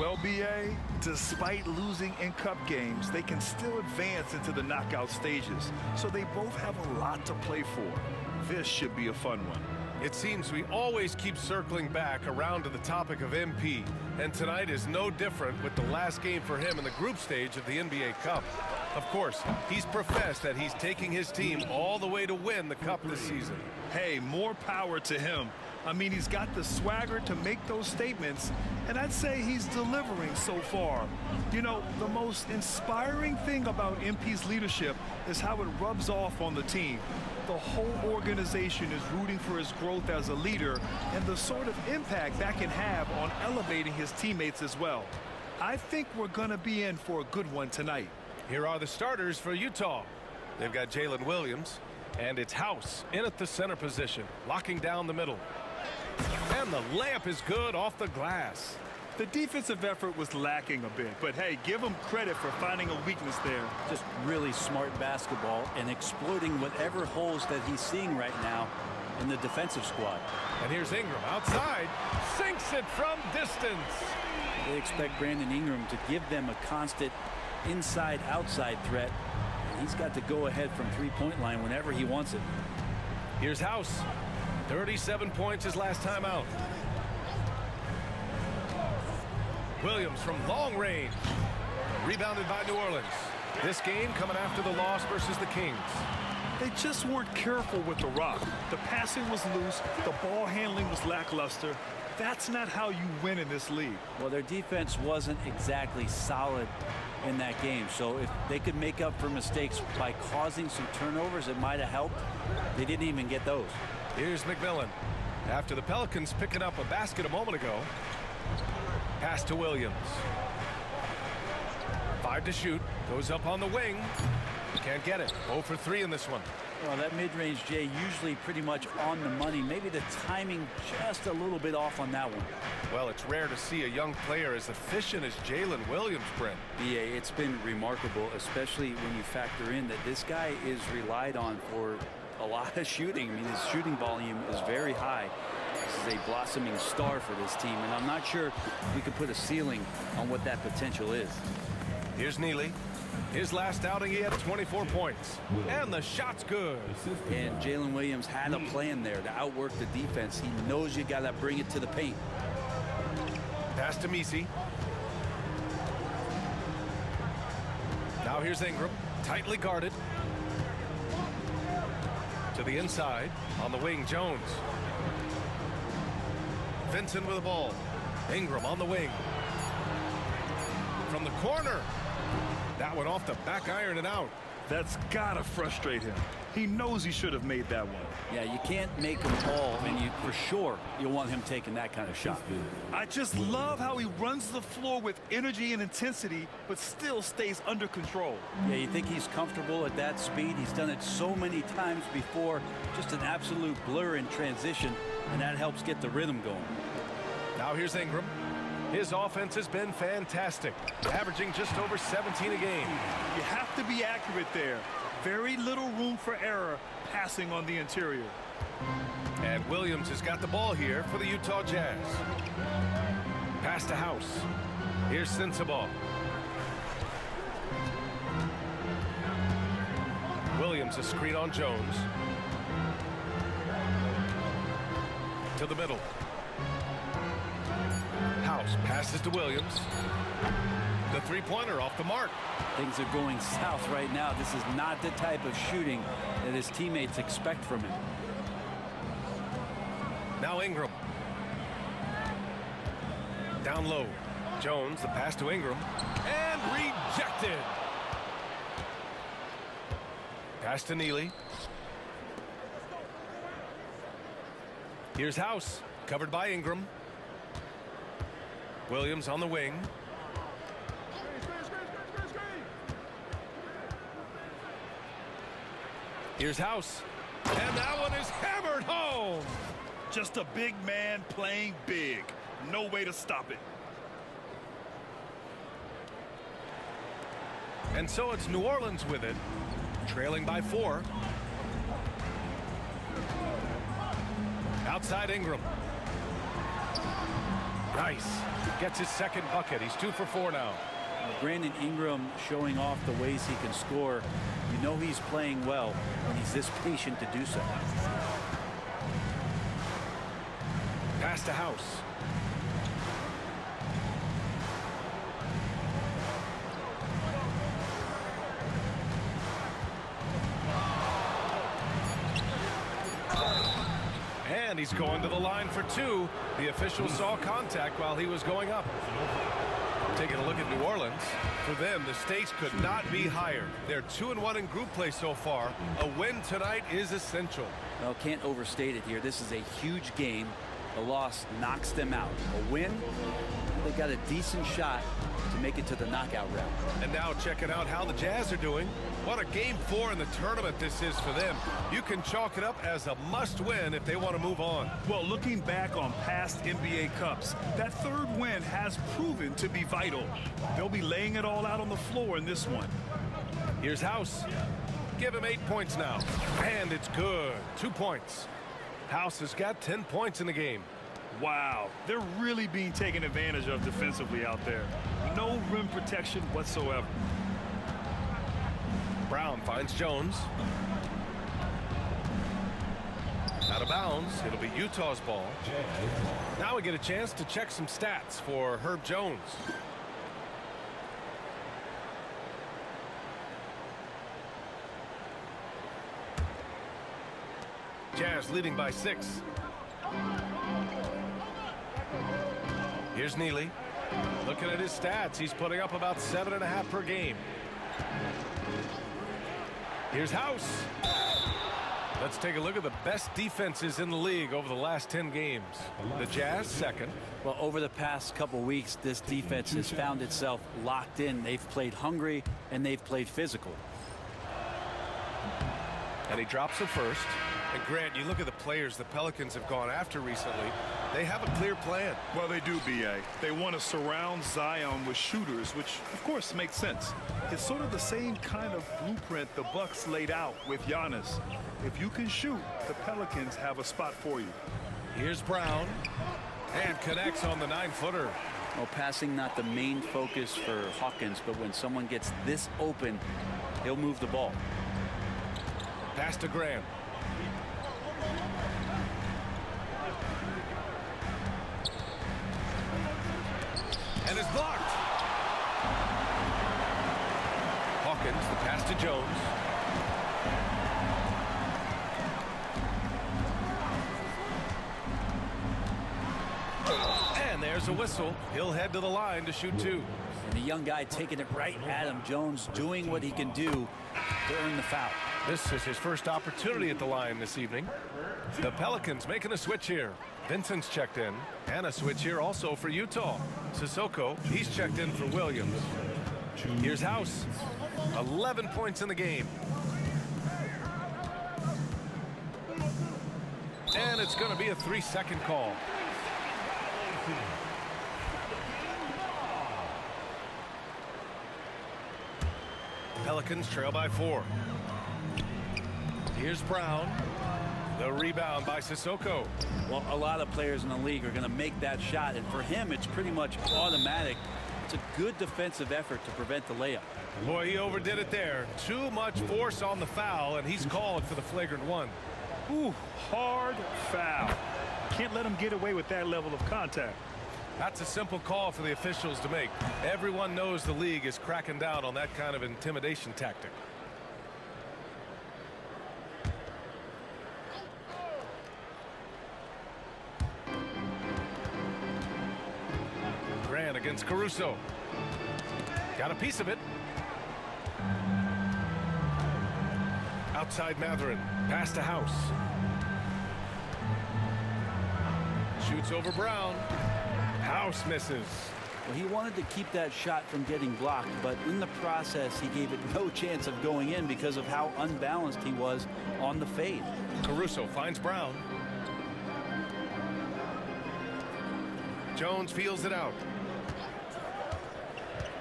Well, B.A., despite losing in cup games, they can still advance into the knockout stages. So they both have a lot to play for. This should be a fun one. It seems we always keep circling back around to the topic of MP, and tonight is no different with the last game for him in the group stage of the NBA Cup. Of course, he's professed that he's taking his team all the way to win the Cup this season. Hey, more power to him. I mean, he's got the swagger to make those statements, and I'd say he's delivering so far. You know, the most inspiring thing about MP's leadership is how it rubs off on the team. The whole organization is rooting for his growth as a leader and the sort of impact that can have on elevating his teammates as well. I think we're going to be in for a good one tonight. Here are the starters for Utah. They've got Jalen Williams, and it's House in at the center position, locking down the middle. And the layup is good off the glass. The defensive effort was lacking a bit, but hey, give him credit for finding a weakness there. Just really smart basketball and exploiting whatever holes that he's seeing right now in the defensive squad. And here's Ingram outside, sinks it from distance. They expect Brandon Ingram to give them a constant inside-outside threat. And he's got to go ahead from three-point line whenever he wants it. Here's House. 37 points his last time out. Williams from long range. Rebounded by New Orleans. This game coming after the loss versus the Kings. They just weren't careful with the rock. The passing was loose. The ball handling was lackluster. That's not how you win in this league. Well, their defense wasn't exactly solid in that game. So if they could make up for mistakes by causing some turnovers, it might have helped. They didn't even get those. Here's McMillan. After the Pelicans picking up a basket a moment ago. Pass to Williams. 5 to shoot. Goes up on the wing. Can't get it. 0 for 3 in this one. Well, that mid-range, Jay, usually pretty much on the money. Maybe the timing just a little bit off on that one. Well, it's rare to see a young player as efficient as Jalen Williams, Brent. BA, it's been remarkable, especially when you factor in that this guy is relied on for a lot of shooting. I mean, his shooting volume is very high. This is a blossoming star for this team, and I'm not sure we could put a ceiling on what that potential is. Here's Neely. His last outing, he had 24 points. And the shot's good. And Jalen Williams had a plan there to outwork the defense. He knows you got to bring it to the paint. Pass to Messi. Now here's Ingram, tightly guarded. To the inside, on the wing, Jones. Vincent with the ball. Ingram on the wing. From the corner. That one off the back iron and out. That's gotta frustrate him. He knows he should have made that one. Yeah, you can't make him fall, and for sure you'll want him taking that kind of shot. I just love how he runs the floor with energy and intensity, but still stays under control. Yeah, you think he's comfortable at that speed? He's done it so many times before. Just an absolute blur in transition, and that helps get the rhythm going. Now here's Ingram. His offense has been fantastic, averaging just over 17 a game. You have to be accurate there. Very little room for error passing on the interior. And Williams has got the ball here for the Utah Jazz. Pass to House. Here's Sensabaugh. Williams a screen on Jones. To the middle. House passes to Williams. The three-pointer off the mark. Things are going south right now. This is not the type of shooting that his teammates expect from him. Now Ingram. Down low. Jones, the pass to Ingram. And rejected. Pass to Neely. Here's House, covered by Ingram. Williams on the wing. Here's House. And that one is hammered home. Just a big man playing big. No way to stop it. And so it's New Orleans with it, trailing by 4. Outside Ingram. Nice. Gets his second bucket. He's 2 for 4 now. Brandon Ingram showing off the ways he can score. You know he's playing well when he's this patient to do so. Pass to House. And he's going to the line for 2. The official saw contact while he was going up. Taking a look at New Orleans. For them, the stakes could not be higher. They're 2-1 in group play so far. A win tonight is essential. Well, can't overstate it here. This is a huge game. A loss knocks them out. A win, they got a decent shot to make it to the knockout round. And now checking out how the Jazz are doing. What a Game 4 in the tournament this is for them. You can chalk it up as a must-win if they want to move on. Well, looking back on past NBA Cups, that third win has proven to be vital. They'll be laying it all out on the floor in this one. Here's House. Give him 8 points now. And it's good. 2 points. House has got 10 points in the game. Wow, they're really being taken advantage of defensively out there. No rim protection whatsoever. Brown finds Jones. Out of bounds. It'll be Utah's ball. Now we get a chance to check some stats for Herb Jones. Jazz leading by 6. Here's Neely. Looking at his stats, he's putting up about 7.5 per game. Here's House. Let's take a look at the best defenses in the league over the last 10 games. The Jazz second. Well, over the past couple weeks, this defense has found itself locked in. They've played hungry and they've played physical. And he drops it first. And Grant, you look at the players the Pelicans have gone after recently. They have a clear plan. Well, they do, B.A. They want to surround Zion with shooters, which, of course, makes sense. It's sort of the same kind of blueprint the Bucks laid out with Giannis. If you can shoot, the Pelicans have a spot for you. Here's Brown. And connects on the 9-footer. Well, passing not the main focus for Hawkins, but when someone gets this open, he'll move the ball. Pass to Graham. And it's blocked. Hawkins, the pass to Jones. And there's a whistle. He'll head to the line to shoot 2. And the young guy taking it right at him. Jones doing what he can do to earn the foul. This is his first opportunity at the line this evening. The Pelicans making a switch here. Vincent's checked in. And a switch here also for Utah. Sissoko, he's checked in for Williams. Here's House. 11 points in the game. And it's going to be a 3-second call. Pelicans trail by 4. Here's Brown. The rebound by Sissoko. Well, a lot of players in the league are going to make that shot, and for him, it's pretty much automatic. It's a good defensive effort to prevent the layup. Boy, he overdid it there. Too much force on the foul, and he's called for the flagrant 1. Ooh, hard foul. Can't let him get away with that level of contact. That's a simple call for the officials to make. Everyone knows the league is cracking down on that kind of intimidation tactic. Grant against Caruso. Got a piece of it. Outside Matherin. Pass to House. Shoots over Brown. House misses. Well, he wanted to keep that shot from getting blocked, but in the process, he gave it no chance of going in because of how unbalanced he was on the fade. Caruso finds Brown. Jones feels it out.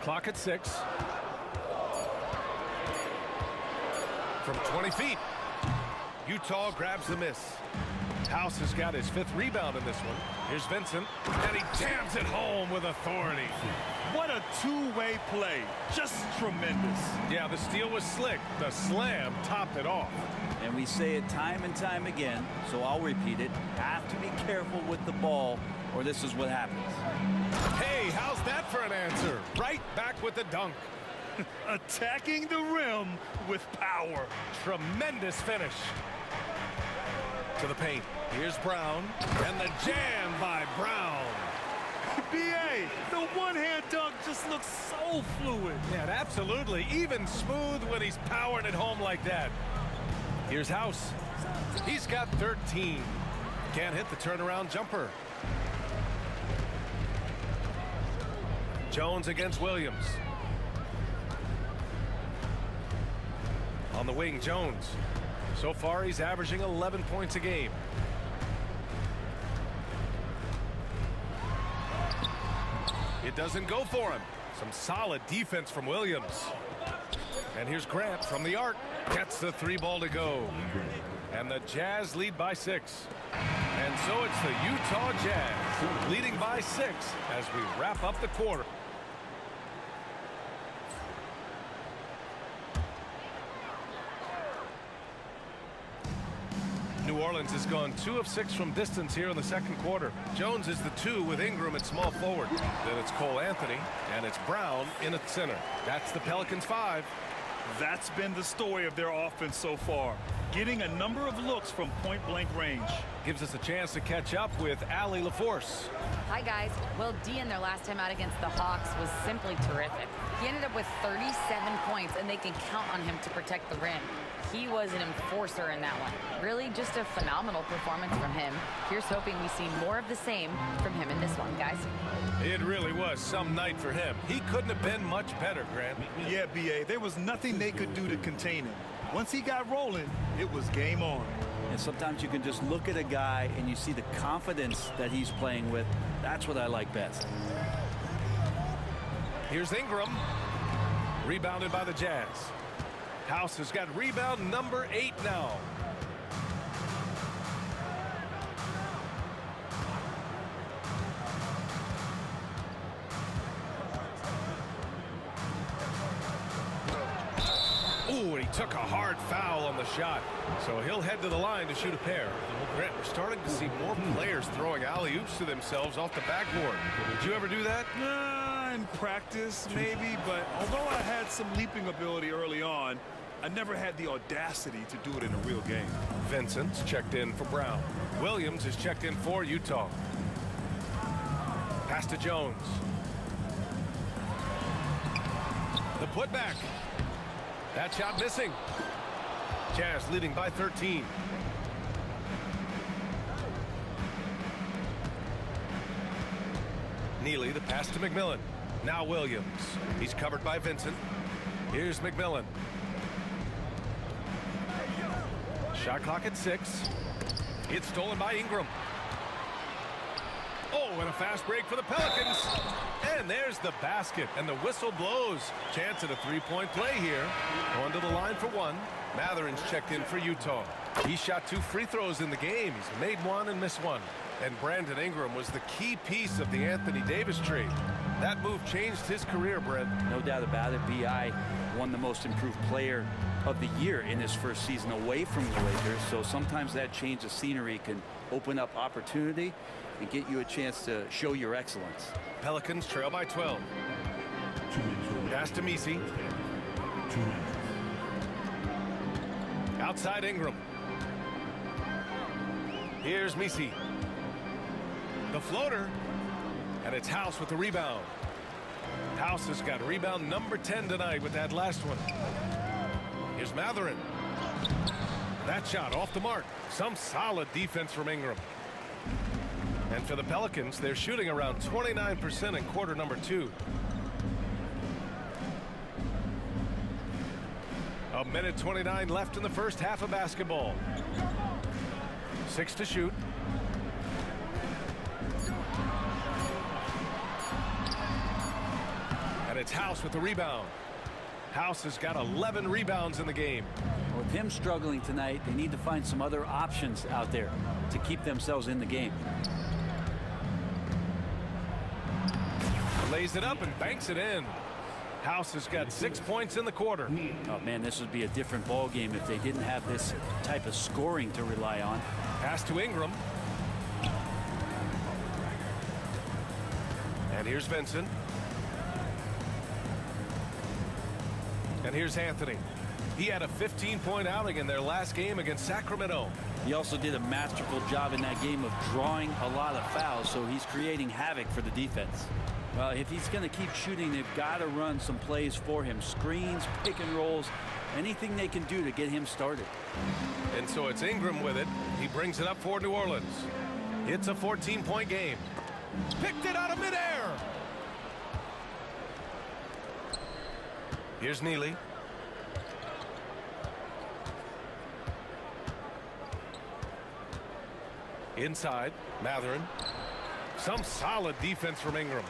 Clock at 6. From 20 feet. Utah grabs the miss. House has got his 5th rebound in this one. Here's Vincent, and he jams it home with authority. What a two-way play. Just tremendous. Yeah, the steal was slick. The slam topped it off. And we say it time and time again, so I'll repeat it. Have to be careful with the ball, or this is what happens. Hey, how's that for an answer? Right back with the dunk. Attacking the rim with power. Tremendous finish. To the paint. Here's Brown, and the jam by Brown. B.A., the one-hand dunk just looks so fluid. Yeah, absolutely. Even smooth when he's powering it home like that. Here's House. He's got 13. Can't hit the turnaround jumper. Jones against Williams. On the wing, Jones. So far, he's averaging 11 points a game. It doesn't go for him. Some solid defense from Williams. And here's Grant from the arc. Gets the 3-ball to go. And the Jazz lead by 6. And so it's the Utah Jazz leading by 6 as we wrap up the quarter. New Orleans has gone 2 of 6 from distance here in the second quarter. Jones is the 2 with Ingram at small forward. Then it's Cole Anthony, and it's Brown in at center. That's the Pelicans' 5. That's been the story of their offense so far. Getting a number of looks from point-blank range. Gives us a chance to catch up with Allie LaForce. Hi, guys. Well, D in their last time out against the Hawks was simply terrific. He ended up with 37 points, and they can count on him to protect the rim. He was an enforcer in that one. Really just a phenomenal performance from him. Here's hoping we see more of the same from him in this one, guys. It really was some night for him. He couldn't have been much better, Grant. Yeah, B.A., there was nothing they could do to contain him. Once he got rolling, it was game on. And sometimes you can just look at a guy and you see the confidence that he's playing with. That's what I like best. Here's Ingram. Rebounded by the Jazz. House has got rebound number 8 now. Ooh, and he took a hard foul on the shot. So he'll head to the line to shoot a pair. Grant, we're starting to see more players throwing alley-oops to themselves off the backboard. Did you ever do that? In practice, maybe, but although I had some leaping ability early on, I never had the audacity to do it in a real game. Vincent's checked in for Brown. Williams is checked in for Utah. Pass to Jones. The putback. That shot missing. Jazz leading by 13. Neely, the pass to McMillan. Now Williams. He's covered by Vincent. Here's McMillan. Shot clock at 6. It's stolen by Ingram. Oh, and a fast break for the Pelicans. And there's the basket, and the whistle blows. Chance at a 3-point play here. Going to the line for 1. Matherin's checked in for Utah. He shot 2 free throws in the game. He's made 1 and missed 1. And Brandon Ingram was the key piece of the Anthony Davis trade. That move changed his career, Brent. No doubt about it. B.I. won the most improved player of the year in his first season away from the Lakers. So sometimes that change of scenery can open up opportunity and get you a chance to show your excellence. Pelicans trail by 12. Pass to Messi. Outside Ingram. Here's Messi. The floater. And it's House with the rebound. House has got rebound number 10 tonight with that last one. Here's Matherin. That shot off the mark. Some solid defense from Ingram. And for the Pelicans, they're shooting around 29% in quarter number 2. A minute 29 left in the first half of basketball. 6 to shoot. And it's House with the rebound. House has got 11 rebounds in the game. With him struggling tonight, they need to find some other options out there to keep themselves in the game. Lays it up and banks it in. House has got 6 points in the quarter. Oh man, this would be a different ball game if they didn't have this type of scoring to rely on. Pass to Ingram. And here's Vincent. And here's Anthony. He had a 15-point outing in their last game against Sacramento. He also did a masterful job in that game of drawing a lot of fouls, so he's creating havoc for the defense. Well, if he's going to keep shooting, they've got to run some plays for him. Screens, pick and rolls, anything they can do to get him started. And so it's Ingram with it. He brings it up for New Orleans. It's a 14-point game. Picked it out of midair. Here's Neely. Inside, Matherin. Some solid defense from Ingram.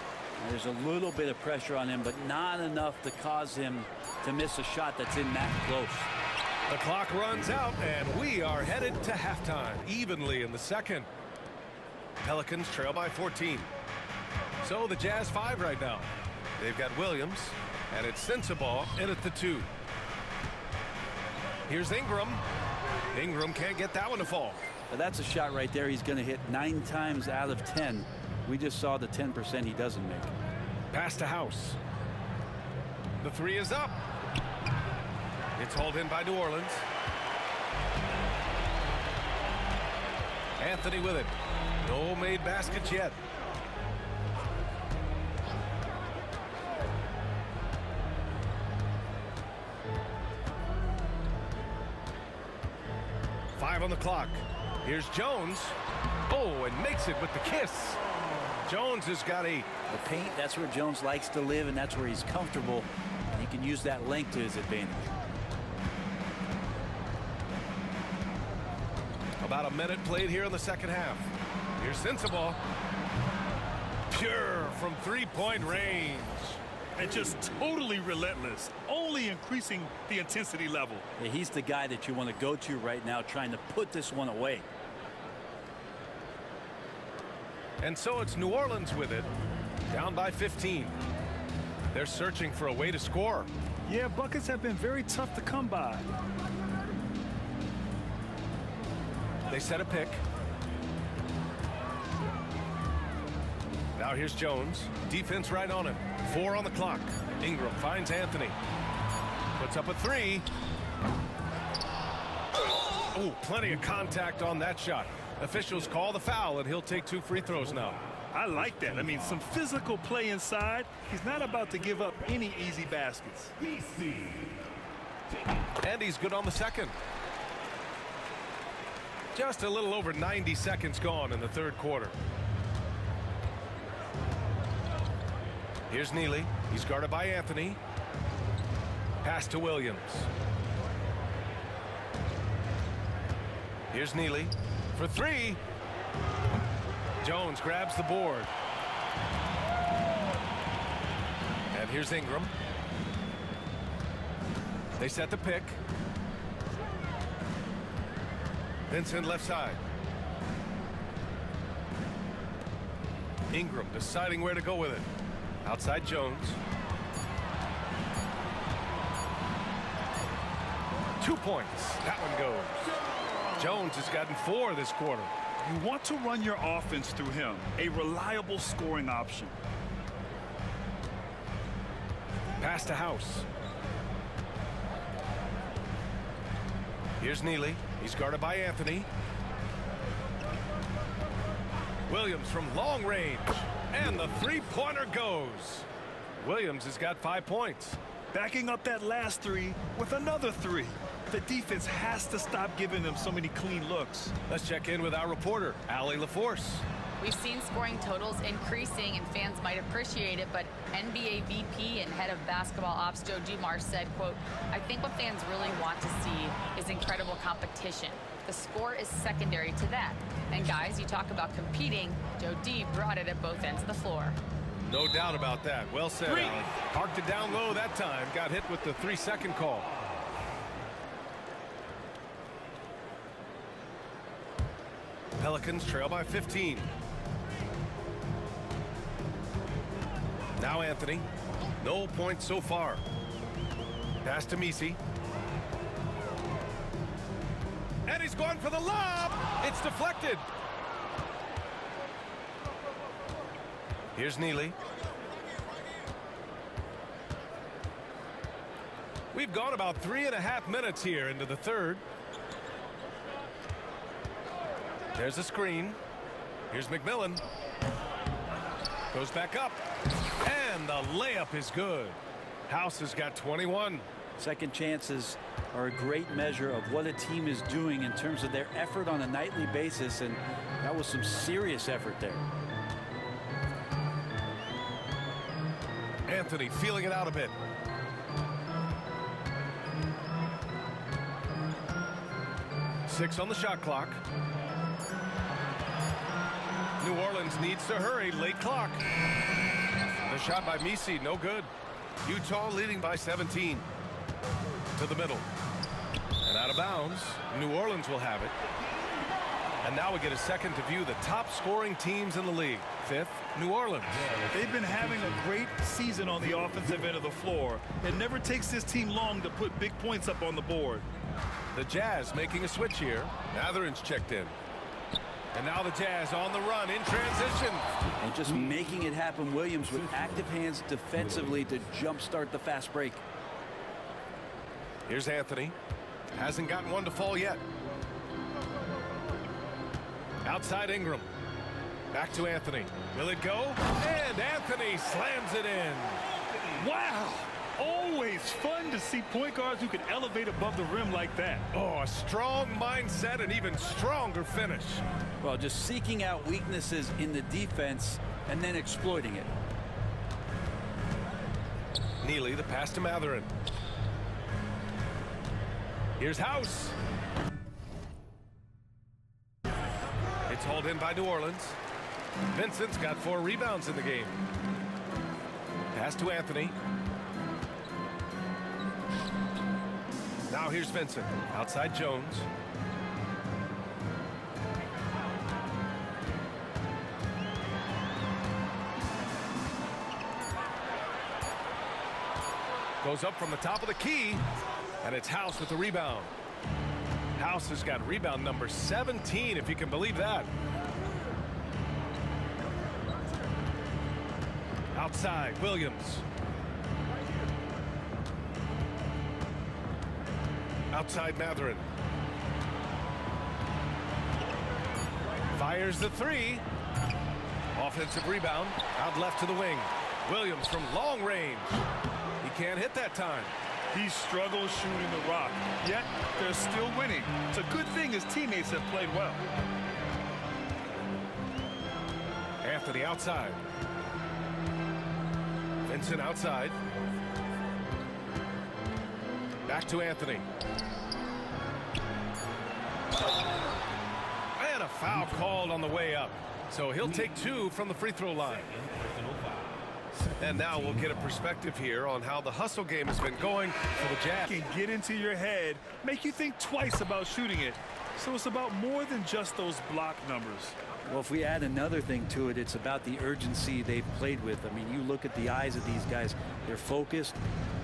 There's a little bit of pressure on him, but not enough to cause him to miss a shot that's in that close. The clock runs out, and we are headed to halftime, evenly in the second. Pelicans trail by 14. So the Jazz 5 right now. They've got Williams, and it's Sensabaugh in at the 2. Here's Ingram. Ingram can't get that one to fall. Now that's a shot right there he's going to hit 9 times out of 10. We just saw the 10% he doesn't make. Pass to House. The 3 is up. It's hauled in by New Orleans. Anthony with it. No made baskets yet. Five on the clock. Here's Jones. Oh, and makes it with the kiss. Jones has got the paint. That's where Jones likes to live, and that's where he's comfortable. He can use that length to his advantage. About a minute played here in the second half. Here's Sensabaugh. Pure from three-point range. And just totally relentless, only increasing the intensity level. Yeah, he's the guy that you want to go to right now, trying to put this one away. And so it's New Orleans with it, down by 15. They're searching for a way to score. Yeah, buckets have been very tough to come by. They set a pick. Now here's Jones. Defense right on him. 4 on the clock. Ingram finds Anthony. Puts up a 3. Oh, plenty of contact on that shot. Officials call the foul, and he'll take 2 free throws now. I like that. I mean, some physical play inside. He's not about to give up any easy baskets. And he's good on the second. Just a little over 90 seconds gone in the third quarter. Here's Neely. He's guarded by Anthony. Pass to Williams. Here's Neely for 3. Jones grabs the board. And here's Ingram. They set the pick. Vincent left side. Ingram deciding where to go with it. Outside Jones. 2 points. That one goes. Jones has gotten 4 this quarter. You want to run your offense through him, a reliable scoring option. Pass to House. Here's Neely. He's guarded by Anthony. Williams from long range. And the three-pointer goes. Williams has got 5 points. Backing up that last 3 with another 3. The defense has to stop giving them so many clean looks. Let's check in with our reporter, Allie LaForce. We've seen scoring totals increasing, and fans might appreciate it, but NBA VP and head of basketball ops Joe Dumars said, quote, "I think what fans really want to see is incredible competition. The score is secondary to that. And guys, you talk about competing, Joe D brought it at both ends of the floor." No doubt about that. Well said, Allie. Parked it down low that time. Got hit with the 3-second call. Pelicans trail by 15. Now Anthony. No points so far. Pass to Misi. And he's going for the lob. It's deflected. Here's Neely. We've gone about 3.5 minutes here into the third. There's a screen. Here's McMillan. Goes back up. And the layup is good. House has got 21. Second chances are a great measure of what a team is doing in terms of their effort on a nightly basis, and that was some serious effort there. Anthony feeling it out a bit. Six on the shot clock. New Orleans needs to hurry. Late clock. The shot by Misi, no good. Utah leading by 17. To the middle. And out of bounds. New Orleans will have it. And now we get a second to view the top scoring teams in the league. Fifth, New Orleans. They've been having a great season on the offensive end of the floor. It never takes this team long to put big points up on the board. The Jazz making a switch here. Matherin's checked in. And now the Jazz on the run in transition. And just making it happen, Williams with active hands defensively to jumpstart the fast break. Here's Anthony. Hasn't gotten one to fall yet. Outside Ingram. Back to Anthony. Will it go? And Anthony slams it in. Wow! Always fun to see point guards who can elevate above the rim like that. Oh, a strong mindset and even stronger finish. Well, just seeking out weaknesses in the defense and then exploiting it. Neely, the pass to Matherin. Here's House. It's hauled in by New Orleans. Vincent's got 4 rebounds in the game. Pass to Anthony. Now here's Vincent. Outside Jones. Goes up from the top of the key. And it's House with the rebound. House has got rebound number 17, if you can believe that. Outside, Williams. Outside Matherin. Fires the 3. Offensive rebound. Out left to the wing. Williams from long range. He can't hit that time. He struggles shooting the rock, yet they're still winning. It's a good thing his teammates have played well. Anthony outside. Vincent outside. Back to Anthony. And a foul called on the way up. So he'll take 2 from the free throw line. And now we'll get a perspective here on how the hustle game has been going for the Jazz. Can get into your head, make you think twice about shooting it. So it's about more than just those block numbers. Well, if we add another thing to it, it's about the urgency they've played with. I mean, you look at the eyes of these guys. They're focused,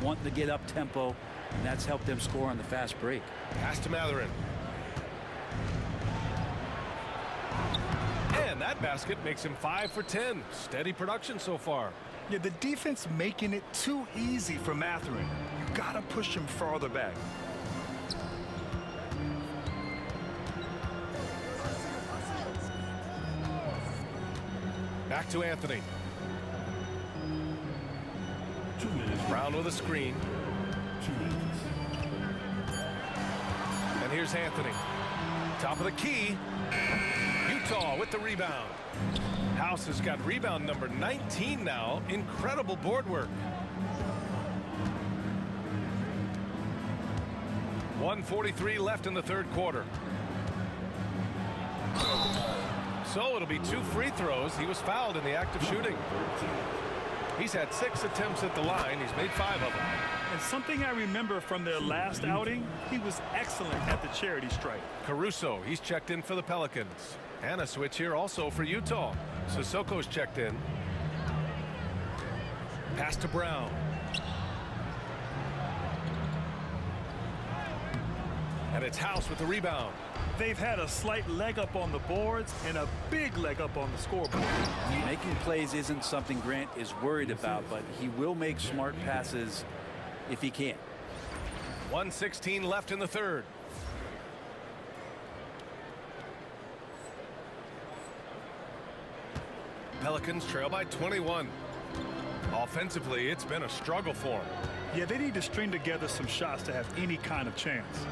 wanting to get up tempo, and that's helped them score on the fast break. Pass to Matherin. And that basket makes him 5 for 10. Steady production so far. Yeah, the defense making it too easy for Matherin. You gotta push him farther back. Back to Anthony. Brown with a screen. And here's Anthony. Top of the key. Utah with the rebound. House has got rebound number 19 now. Incredible board work. 1:43 left in the third quarter. So it'll be 2 free throws. He was fouled in the act of shooting. He's had 6 attempts at the line. He's made 5 of them. And something I remember from their last outing, he was excellent at the charity stripe. Caruso, he's checked in for the Pelicans. And a switch here also for Utah. Sissoko's checked in. Pass to Brown. And it's House with the rebound. They've had a slight leg up on the boards and a big leg up on the scoreboard. Making plays isn't something Grant is worried about, but he will make smart passes if he can. 1:16 left in the third. Pelicans trail by 21. Offensively, it's been a struggle for them. Yeah, they need to string together some shots to have any kind of chance.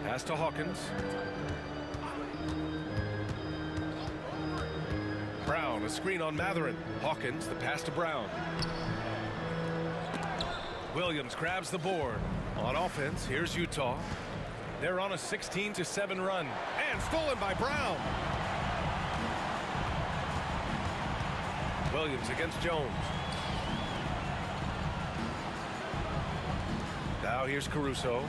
Pass to Hawkins. Brown, a screen on Matherin. Hawkins, the pass to Brown. Williams grabs the board. On offense, here's Utah. They're on a 16-7 run. And stolen by Brown. Williams against Jones. Now here's Caruso.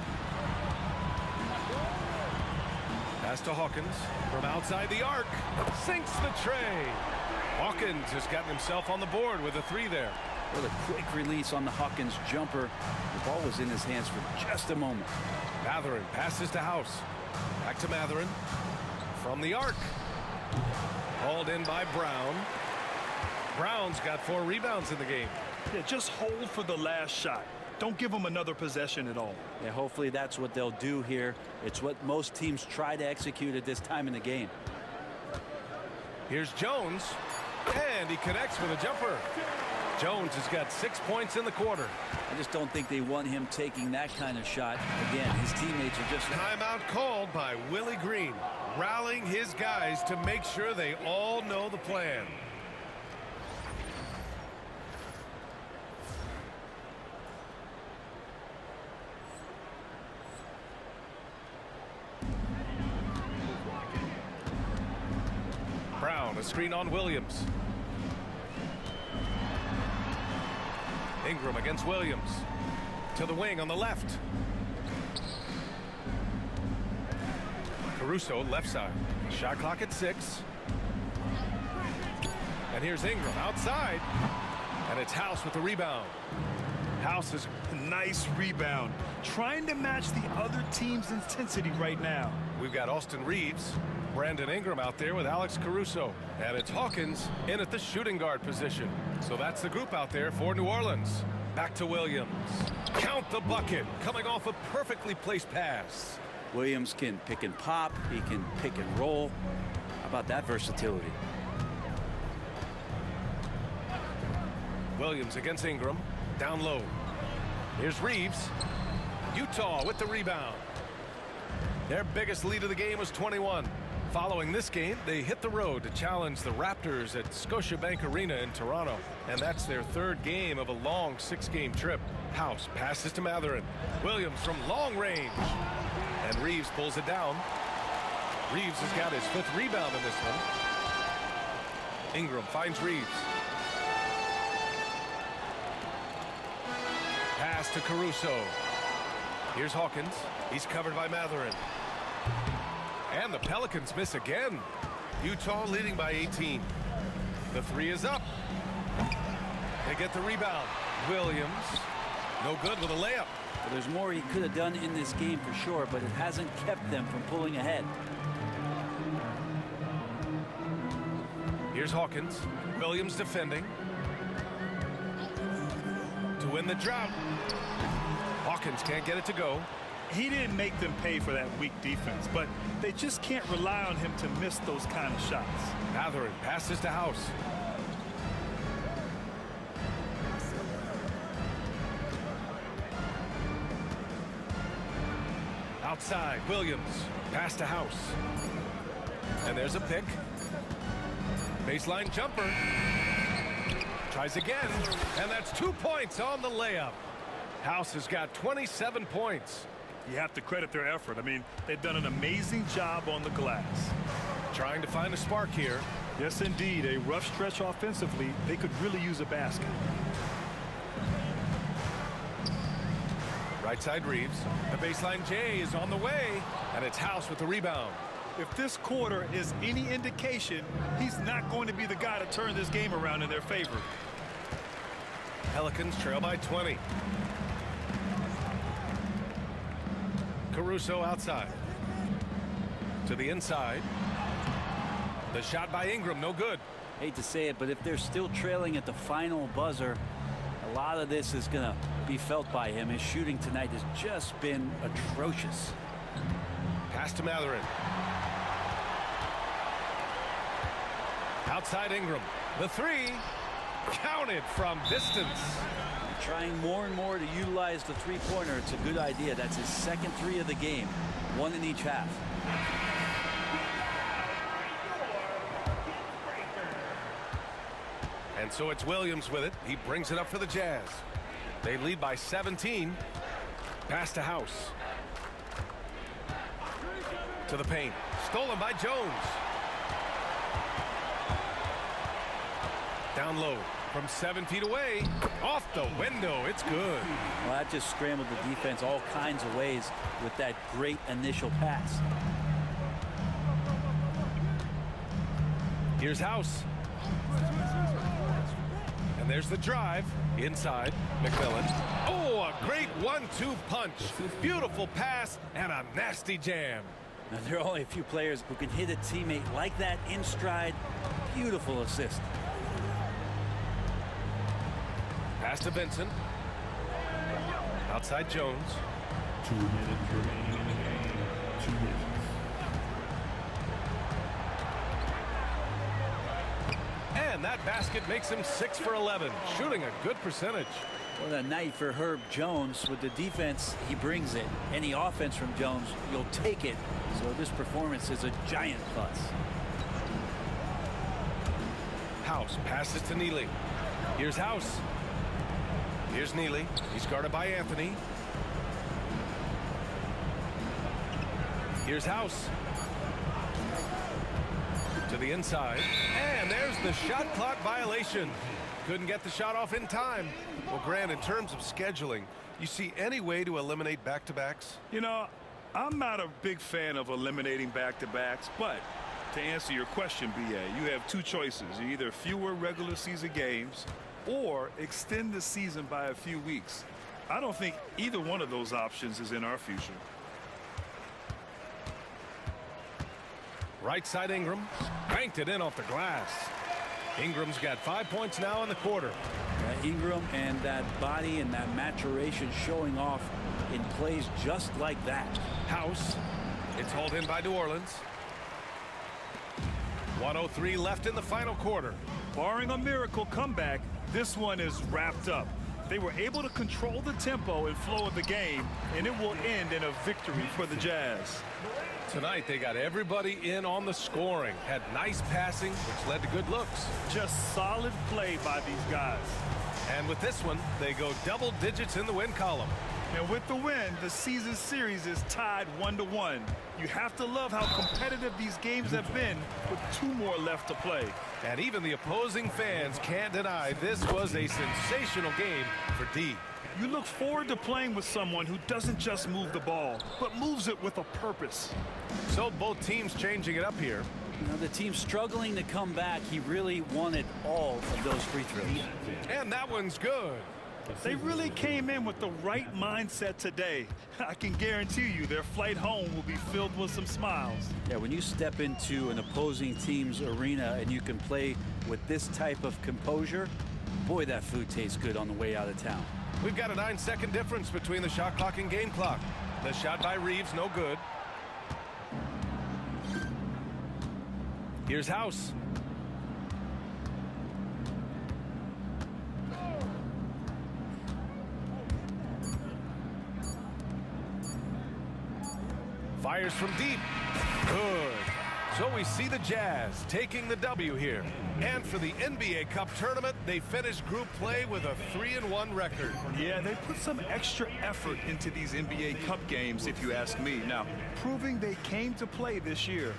Pass to Hawkins from outside the arc. Sinks the tray. Hawkins has gotten himself on the board with a three there. What a quick release on the Hawkins jumper. The ball was in his hands for just a moment. Matherin passes to House. Back to Matherin. From the arc. Hauled in by Brown. Brown's got 4 rebounds in the game. Yeah, just hold for the last shot. Don't give them another possession at all. Yeah, hopefully that's what they'll do here. It's what most teams try to execute at this time in the game. Here's Jones. And he connects with a jumper. Jones has got 6 points in the quarter. I just don't think they want him taking that kind of shot. Again, his teammates are just... Timeout called by Willie Green, rallying his guys to make sure they all know the plan. Brown, a screen on Williams. Ingram against Williams. To the wing on the left. Caruso, left side. Shot clock at 6. And here's Ingram outside. And it's House with the rebound. House is... Nice rebound. Trying to match the other team's intensity right now. We've got Austin Reeves, Brandon Ingram out there with Alex Caruso. And it's Hawkins in at the shooting guard position. So that's the group out there for New Orleans. Back to Williams. Count the bucket. Coming off a perfectly placed pass. Williams can pick and pop. He can pick and roll. How about that versatility? Williams against Ingram. Down low. Here's Reeves. Utah with the rebound. Their biggest lead of the game was 21. Following this game, they hit the road to challenge the Raptors at Scotiabank Arena in Toronto. And that's their 3rd game of a long 6-game trip. House passes to Matherin. Williams from long range. And Reeves pulls it down. Reeves has got his 5th rebound in this one. Ingram finds Reeves. Pass to Caruso. Here's Hawkins. He's covered by Matherin. And the Pelicans miss again. Utah leading by 18. The 3 is up. They get the rebound. Williams, no good with a layup. Well, there's more he could have done in this game for sure, but it hasn't kept them from pulling ahead. Here's Hawkins. Williams defending. To win the drought. Hawkins can't get it to go. He didn't make them pay for that weak defense, but they just can't rely on him to miss those kind of shots. Matherin passes to House. Outside, Williams. Pass to House. And there's a pick. Baseline jumper. Tries again. And that's 2 points on the layup. House has got 27 points. You have to credit their effort. I mean, they've done an amazing job on the glass. Trying to find a spark here. Yes, indeed. A rough stretch offensively. They could really use a basket. Right side Reeves. The baseline J is on the way. And it's House with the rebound. if this quarter is any indication, he's not going to be the guy to turn this game around in their favor. Pelicans trail by 20. Caruso outside. To the inside. The shot by Ingram, no good. Hate to say it, but if they're still trailing at the final buzzer, a lot of this is going to be felt by him. His shooting tonight has just been atrocious. Pass to Matherin. Outside Ingram. The three. Counted from distance. Trying more and more to utilize the three-pointer. It's a good idea. That's his second three of the game. One in each half. And so it's Williams with it. He brings it up for the Jazz. They lead by 17. Pass to House. To the paint. Stolen by Jones. Down low from 7 feet away. Off the window. It's good. Well, that just scrambled the defense all kinds of ways with that great initial pass. Here's House. And there's the drive. Inside. McMillan. Oh, a great 1-2 punch. Beautiful pass and a nasty jam. Now, there are only a few players who can hit a teammate like that in stride. Beautiful assist. Pass to Vincent. Outside Jones. 2 minutes remaining in the game. 2 minutes. And that basket makes him 6 for 11, shooting a good percentage. What a night for Herb Jones. With the defense, he brings it. Any offense from Jones, you'll take it. So this performance is a giant plus. House passes to Neely. Here's House. Here's Neely. He's guarded by Anthony. Here's House. To the inside. And there's the shot clock violation. Couldn't get the shot off in time. Well, Grant, in terms of scheduling, you see any way to eliminate back-to-backs? You know, I'm not a big fan of eliminating back-to-backs, but to answer your question, B.A., you have two choices. Either fewer regular season games or extend the season by a few weeks. I don't think either one of those options is in our future. Right side Ingram. Banked it in off the glass. Ingram's got 5 points now in the quarter. Ingram and that body and that maturation showing off in plays just like that. House. It's hauled in by New Orleans. 1:03 left in the final quarter. Barring a miracle comeback, this one is wrapped up. They were able to control the tempo and flow of the game, and it will end in a victory for the Jazz. Tonight they got everybody in on the scoring. Had nice passing, which led to good looks. Just solid play by these guys. And with this one, they go double digits in the win column. And with the win, the season series is tied 1-1. You have to love how competitive these games have been with 2 more left to play. And even the opposing fans can't deny this was a sensational game for D. You look forward to playing with someone who doesn't just move the ball, but moves it with a purpose. So both teams changing it up here. You know, the team struggling to come back. He really wanted all of those free throws. And that one's good. They really came in with the right mindset today. I can guarantee you their flight home will be filled with some smiles. Yeah, when you step into an opposing team's arena and you can play with this type of composure, boy, that food tastes good on the way out of town. We've got a 9-second difference between the shot clock and game clock. The shot by Reeves, no good. Here's House. Fires from deep. Good. So we see the Jazz taking the W here. And for the NBA Cup tournament, they finished group play with a 3-1 record. Yeah, they put some extra effort into these NBA Cup games, if you ask me. Now, proving they came to play this year.